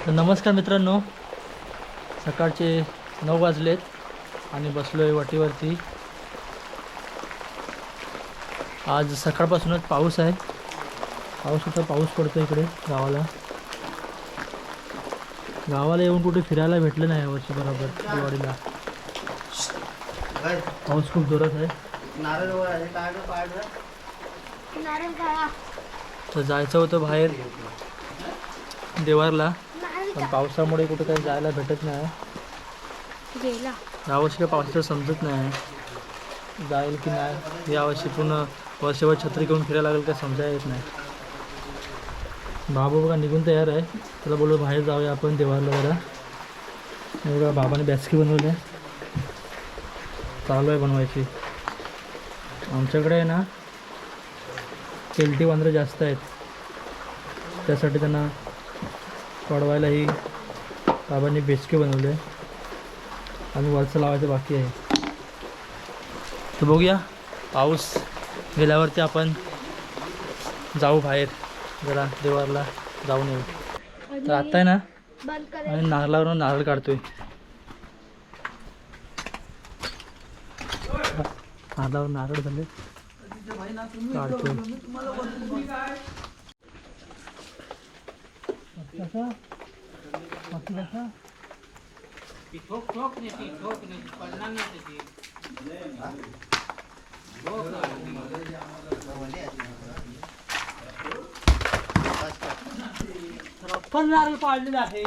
तर नमस्कार मित्रांनो, सकाळचे 9 वाजलेत आणि बसलो आहे वाटेवरती. आज सकाळपासूनच पाऊस आहे. पाऊस पडतो इकडे गावाला. येऊन कुठे फिरायला भेटलं नाही यावर्षी बरोबर दिवाळीला. पाऊस खूप जोरात आहे. तर जायचं होतं बाहेर देवारला, पण पावसामुळे कुठे काही जायला भेटत नाही. यावर्षी काय पावसाचं समजत नाही जाईल की नाही. यावर्षी पूर्ण वर्षभर छत्री घेऊन फिरायला लागेल काय समजायला येत नाही. बाबा बघा निघून तयार आहे. त्याला बोललो बाहेर जाऊया आपण देवारला जरा. बघा बाबाने बॅस्की बनवली आहे, चालू आहे बनवायची. आमच्याकडे आहे ना केलटी वांद्रे जास्त आहेत, त्यासाठी त्यांना पडवायलाही बाबांनी बेचके बनवले आणि वरचं लावायचं बाकी आहे. तर बघूया, पाऊस गेल्यावरती आपण जाऊ बाहेर जरा देवारला जाऊन येऊ. तर आता आहे ना आणि नारळावरून नारळ काढतोय. नारळावर नारळ झाले काढतोय. पण नारळ पाडलेला आहे.